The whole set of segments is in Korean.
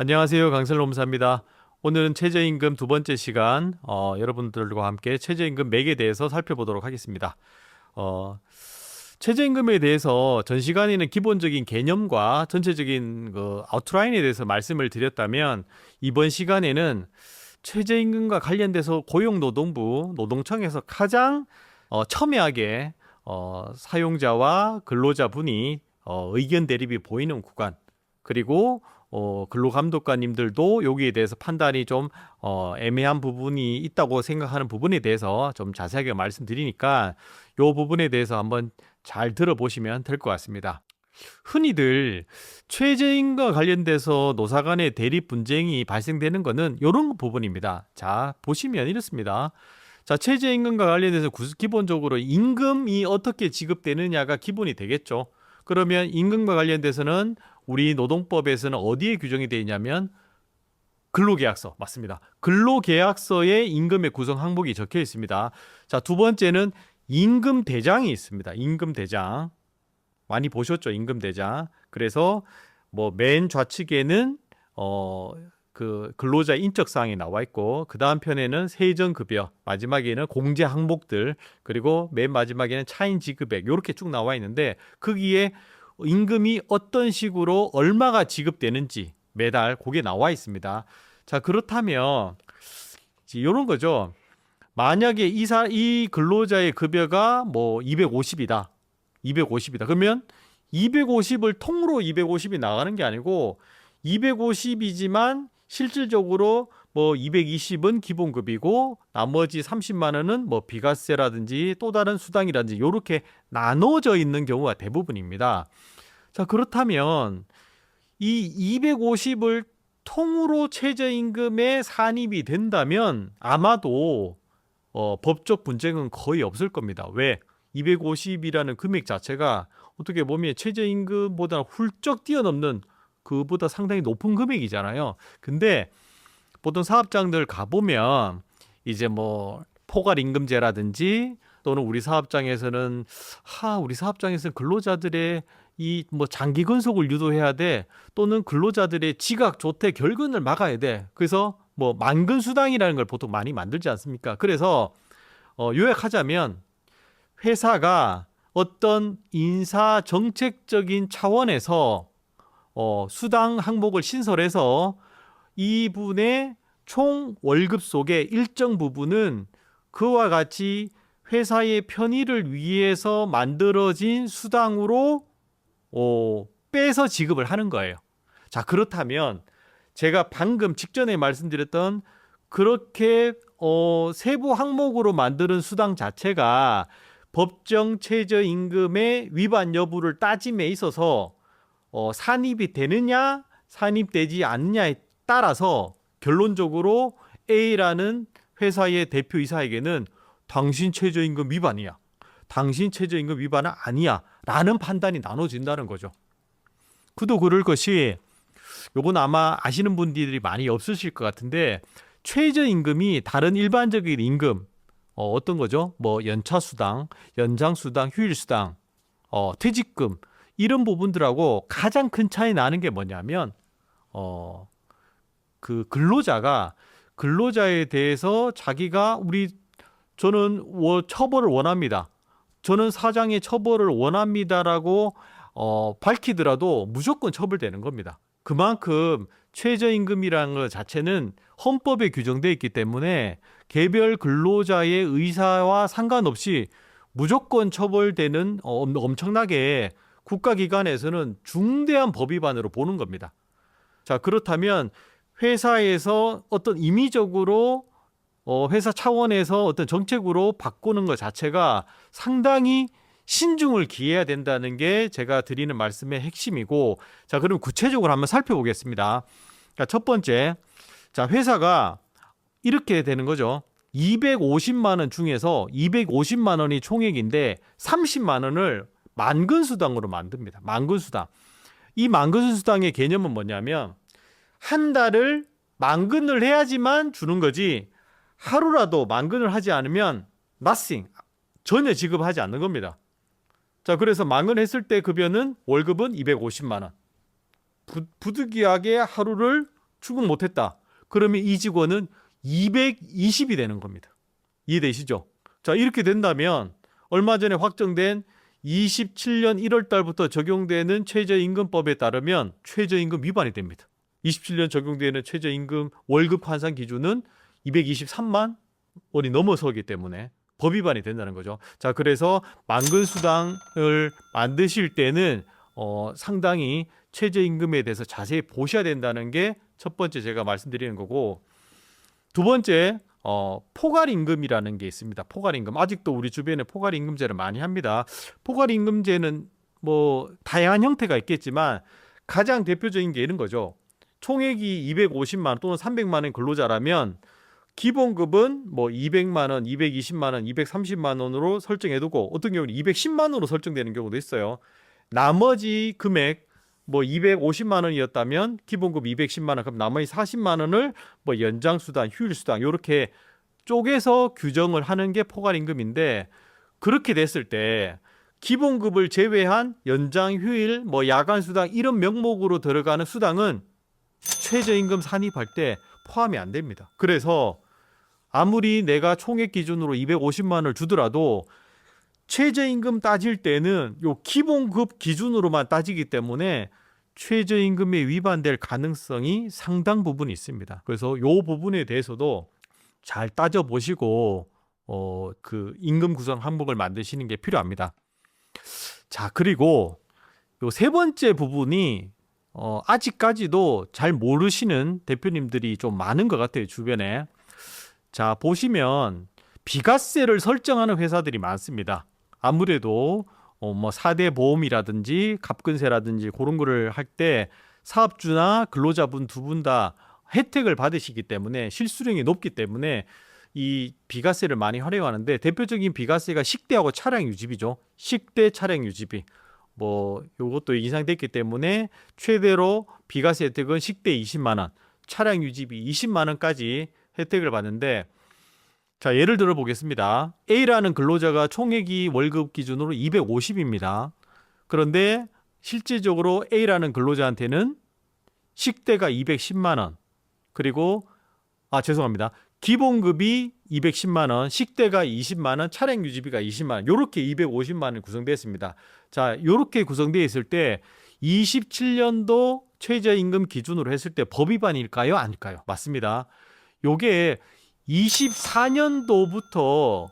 안녕하세요. 강슬롬사입니다. 오늘은 최저임금 두 번째 시간, 여러분들과 함께 최저임금 맥에 대해서 살펴보도록 하겠습니다. 최저임금에 대해서 전 시간에는 기본적인 개념과 전체적인 그 아웃라인에 대해서 말씀을 드렸다면, 이번 시간에는 최저임금과 관련돼서 고용노동부, 노동청에서 가장 첨예하게 사용자와 근로자분이 의견 대립이 보이는 구간, 그리고 근로감독관님들도 여기에 대해서 판단이 좀 애매한 부분이 있다고 생각하는 부분에 대해서 좀 자세하게 말씀드리니까 이 부분에 대해서 한번 잘 들어보시면 될 것 같습니다. 흔히들 최저임금과 관련돼서 노사 간의 대립 분쟁이 발생되는 것은 이런 부분입니다. 자, 보시면 이렇습니다. 자, 최저임금과 관련돼서 기본적으로 임금이 어떻게 지급되느냐가 기본이 되겠죠. 그러면 임금과 관련돼서는 우리 노동법에서는 어디에 규정이 되어 있냐면 근로계약서, 맞습니다. 근로계약서에 임금의 구성 항목이 적혀 있습니다. 자, 두 번째는 임금대장이 있습니다. 임금대장. 많이 보셨죠? 임금대장. 그래서 뭐 맨 좌측에는 그 근로자 인적사항이 나와 있고, 그 다음 편에는 세전급여, 마지막에는 공제 항목들, 그리고 맨 마지막에는 차인 지급액, 이렇게 쭉 나와 있는데, 거기에 임금이 어떤 식으로 얼마가 지급되는지 매달 그게 나와 있습니다. 자, 그렇다면 이런 거죠. 만약에 이 근로자의 급여가 뭐 250이다. 250이다. 그러면 250을 통으로 250이 나가는 게 아니고 250이지만 실질적으로 뭐 220은 기본급이고 나머지 30만 원은 뭐 비과세라든지 또 다른 수당이라든지 이렇게 나눠져 있는 경우가 대부분입니다. 자, 그렇다면 이 250을 통으로 최저임금에 산입이 된다면 아마도 법적 분쟁은 거의 없을 겁니다. 왜? 250이라는 금액 자체가 어떻게 보면 최저임금보다 훌쩍 뛰어넘는, 그보다 상당히 높은 금액이잖아요. 근데 보통 사업장들 가보면 이제 뭐 포괄임금제라든지 또는 우리 사업장에서는 근로자들의 이 뭐 장기 근속을 유도해야 돼, 또는 근로자들의 지각 조퇴 결근을 막아야 돼. 그래서 뭐 만근 수당이라는 걸 보통 많이 만들지 않습니까? 그래서 요약하자면 회사가 어떤 인사 정책적인 차원에서 수당 항목을 신설해서 이분의 총 월급 속에 일정 부분은 그와 같이 회사의 편의를 위해서 만들어진 수당으로 빼서 지급을 하는 거예요. 자, 그렇다면 제가 방금 직전에 말씀드렸던 그렇게 세부 항목으로 만드는 수당 자체가 법정 최저임금의 위반 여부를 따짐에 있어서 산입이 되느냐 산입되지 않느냐에 따라서 결론적으로 A라는 회사의 대표이사에게는 당신 최저임금 위반이야, 당신 최저임금 위반은 아니야 라는 판단이 나눠진다는 거죠. 그도 그럴 것이, 요건 아마 아시는 분들이 많이 없으실 것 같은데, 최저임금이 다른 일반적인 임금, 어떤 거죠? 뭐 연차수당, 연장수당, 휴일수당, 퇴직금, 이런 부분들하고 가장 큰 차이 나는 게 뭐냐면 그 근로자에 대해서 자기가 저는 처벌을 원합니다, 저는 사장의 처벌을 원합니다라고 밝히더라도 무조건 처벌되는 겁니다. 그만큼 최저임금이라는 것 자체는 헌법에 규정되어 있기 때문에 개별 근로자의 의사와 상관없이 무조건 처벌되는, 엄청나게 국가기관에서는 중대한 법 위반으로 보는 겁니다. 자, 그렇다면 회사에서 어떤 임의적으로 회사 차원에서 어떤 정책으로 바꾸는 것 자체가 상당히 신중을 기해야 된다는 게 제가 드리는 말씀의 핵심이고, 자, 그럼 구체적으로 한번 살펴보겠습니다. 자, 첫 번째, 자, 회사가 이렇게 되는 거죠. 250만 원 중에서 250만 원이 총액인데 30만 원을 만근수당으로 만듭니다. 만근수당. 이 만근수당의 개념은 뭐냐면 한 달을 만근을 해야지만 주는 거지, 하루라도 만근을 하지 않으면 nothing, 전혀 지급하지 않는 겁니다. 자, 그래서 만근했을 때 급여는 월급은 250만 원. 부득이하게 하루를 출국 못했다. 그러면 이 직원은 220이 되는 겁니다. 이해되시죠? 자, 이렇게 된다면 얼마 전에 확정된 27년 1월 달부터 적용되는 최저임금법에 따르면 최저임금 위반이 됩니다. 27년 적용되는 최저임금 월급 환산 기준은 223만 원이 넘어서기 때문에 법 위반이 된다는 거죠. 자, 그래서 만근수당을 만드실 때는 상당히 최저임금에 대해서 자세히 보셔야 된다는 게 첫 번째 제가 말씀드리는 거고, 두 번째 포괄임금이라는 게 있습니다. 포괄임금. 아직도 우리 주변에 포괄임금제를 많이 합니다. 포괄임금제는 뭐 다양한 형태가 있겠지만 가장 대표적인 게 이런 거죠. 총액이 250만 원 또는 300만 원 근로자라면 기본급은 뭐 200만 원, 220만 원, 230만 원으로 설정해두고 어떤 경우는 210만 원으로 설정되는 경우도 있어요. 나머지 금액 뭐 250만 원이었다면 기본급 210만 원, 그럼 나머지 40만 원을 뭐 연장수당, 휴일수당 이렇게 쪼개서 규정을 하는 게 포괄임금인데, 그렇게 됐을 때 기본급을 제외한 연장, 휴일, 뭐 야간수당 이런 명목으로 들어가는 수당은 최저임금 산입할 때 포함이 안 됩니다. 그래서 아무리 내가 총액 기준으로 250만 원을 주더라도 최저임금 따질 때는 요 기본급 기준으로만 따지기 때문에 최저임금에 위반될 가능성이 상당 부분 있습니다. 그래서 요 부분에 대해서도 잘 따져보시고 그 임금 구성 항목을 만드시는 게 필요합니다. 자, 그리고 요 세 번째 부분이 아직까지도 잘 모르시는 대표님들이 좀 많은 것 같아요, 주변에. 자, 보시면 비과세를 설정하는 회사들이 많습니다. 아무래도 뭐 4대 보험이라든지 갑근세라든지 그런 거를 할 때 사업주나 근로자분 두 분 다 혜택을 받으시기 때문에 실수령이 높기 때문에 이 비과세를 많이 활용하는데, 대표적인 비과세가 식대하고 차량 유지비죠. 식대 차량 유지비. 뭐 요것도 인상됐기 때문에 최대로 비과세 혜택은 식대 20만 원, 차량 유지비 20만 원까지 혜택을 받는데, 자, 예를 들어 보겠습니다. A라는 근로자가 총액이 월급 기준으로 250입니다. 그런데 실질적으로 A라는 근로자한테는 식대가 210만 원, 그리고 죄송합니다. 기본급이 210만 원, 식대가 20만 원, 차량 유지비가 20만 원, 요렇게 250만 원이 구성되었습니다. 자, 요렇게 구성되어 있을 때 27년도 최저임금 기준으로 했을 때 법 위반일까요? 아닐까요? 맞습니다. 요게 24년도부터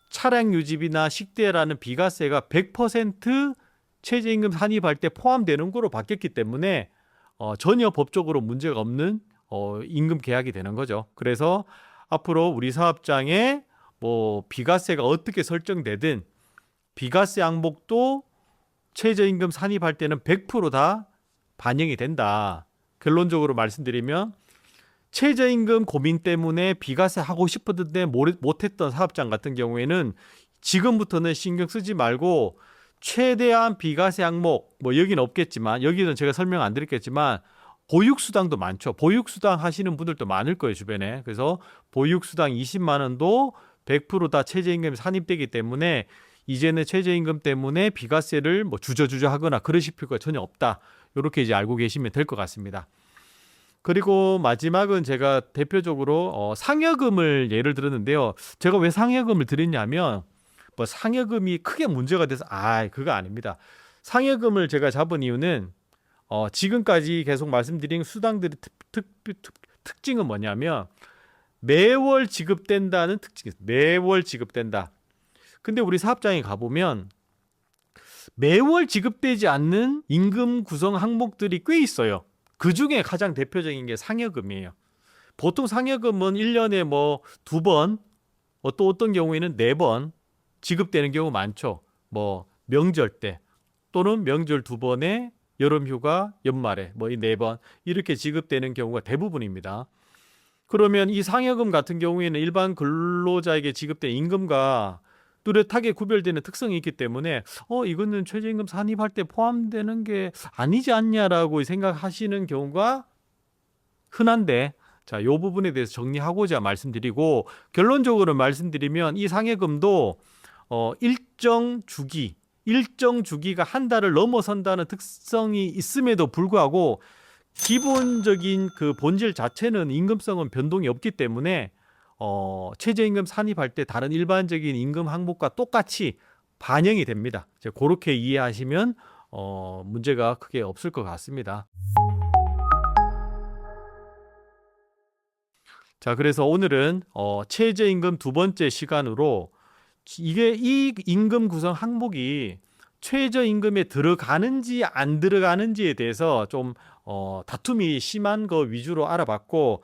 차량 유지비나 식대라는 비과세가 100% 최저임금 산입할 때 포함되는 거로 바뀌었기 때문에 전혀 법적으로 문제가 없는 임금 계약이 되는 거죠. 그래서 앞으로 우리 사업장에 뭐 비과세가 어떻게 설정되든 비과세 항목도 최저임금 산입할 때는 100% 반영이 된다. 결론적으로 말씀드리면 최저임금 고민 때문에 비과세 하고 싶었는데 못했던 사업장 같은 경우에는 지금부터는 신경 쓰지 말고 최대한 비과세 항목, 뭐 여기는 없겠지만, 여기는 제가 설명 안 드렸겠지만 보육수당도 많죠. 보육수당 하시는 분들도 많을 거예요, 주변에. 그래서 보육수당 20만 원도 100% 다 최저임금이 산입되기 때문에 이제는 최저임금 때문에 비과세를 뭐 주저주저 하거나 그러실 필요가 전혀 없다. 이렇게 이제 알고 계시면 될 것 같습니다. 그리고 마지막은 제가 대표적으로 상여금을 예를 들었는데요. 제가 왜 상여금을 드렸냐면 뭐 상여금이 크게 문제가 돼서 그거 아닙니다. 상여금을 제가 잡은 이유는 지금까지 계속 말씀드린 수당들의 특징은 뭐냐면 매월 지급된다는 특징이 있어요. 매월 지급된다. 근데 우리 사업장에 가보면 매월 지급되지 않는 임금 구성 항목들이 꽤 있어요. 그 중에 가장 대표적인 게 상여금이에요. 보통 상여금은 1년에 뭐 2번, 또 어떤 경우에는 4번 지급되는 경우 많죠. 뭐 명절 때 또는 명절 2번에 여름휴가 연말에 뭐 이 4번 이렇게 지급되는 경우가 대부분입니다. 그러면 이 상여금 같은 경우에는 일반 근로자에게 지급된 임금과 뚜렷하게 구별되는 특성이 있기 때문에 이거는 최저임금 산입할 때 포함되는 게 아니지 않냐라고 생각하시는 경우가 흔한데, 자, 이 부분에 대해서 정리하고자 말씀드리고, 결론적으로 말씀드리면 이 상여금도 일정 주기가 한 달을 넘어선다는 특성이 있음에도 불구하고 기본적인 그 본질 자체는 임금성은 변동이 없기 때문에 최저임금 산입할 때 다른 일반적인 임금 항목과 똑같이 반영이 됩니다. 이제 그렇게 이해하시면 문제가 크게 없을 것 같습니다. 자, 그래서 오늘은 최저임금 두 번째 시간으로 이게 이 임금 구성 항목이 최저임금에 들어가는지 안 들어가는지에 대해서 좀 다툼이 심한 거 위주로 알아봤고,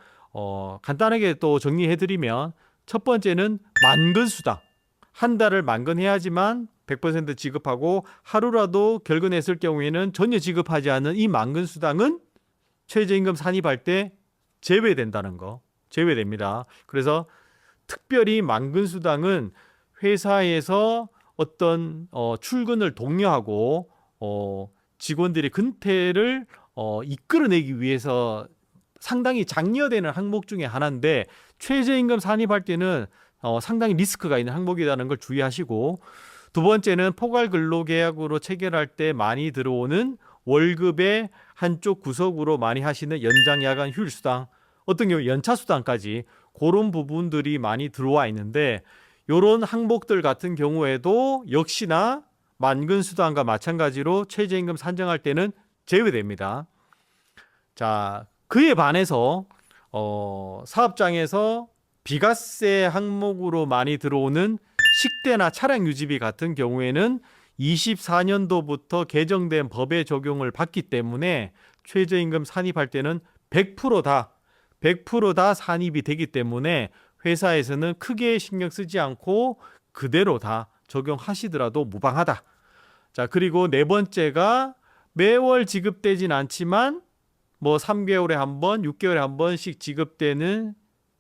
간단하게 또 정리해드리면 첫 번째는 만근수당. 한 달을 만근해야지만 100% 지급하고 하루라도 결근했을 경우에는 전혀 지급하지 않는 이 만근수당은 최저임금 산입할 때 제외된다는 거. 제외됩니다. 그래서 특별히 만근수당은 회사에서 어떤 출근을 독려하고 직원들이 근태를 이끌어내기 위해서 상당히 장려되는 항목 중에 하나인데, 최저임금 산입할 때는 상당히 리스크가 있는 항목이라는 걸 주의하시고, 두 번째는 포괄근로계약으로 체결할 때 많이 들어오는 월급의 한쪽 구석으로 많이 하시는 연장 야간 휴일수당, 어떤 경우 연차수당까지 그런 부분들이 많이 들어와 있는데, 이런 항목들 같은 경우에도 역시나 만근수당과 마찬가지로 최저임금 산정할 때는 제외됩니다. 자, 그에 반해서 사업장에서 비과세 항목으로 많이 들어오는 식대나 차량 유지비 같은 경우에는 24년도부터 개정된 법의 적용을 받기 때문에 최저임금 산입할 때는 100% 다 산입이 되기 때문에 회사에서는 크게 신경 쓰지 않고 그대로 다 적용하시더라도 무방하다. 자, 그리고 네 번째가 매월 지급되진 않지만 3개월에 한 번, 6개월에 한 번씩 지급되는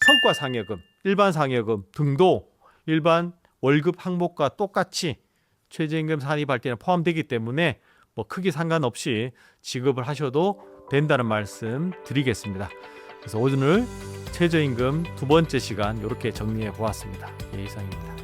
성과상여금, 일반 상여금 등도 일반 월급 항목과 똑같이 최저임금 산입할 때는 포함되기 때문에 크게 상관없이 지급을 하셔도 된다는 말씀 드리겠습니다. 그래서 오늘 최저임금 두 번째 시간 이렇게 정리해 보았습니다. 예, 이상입니다.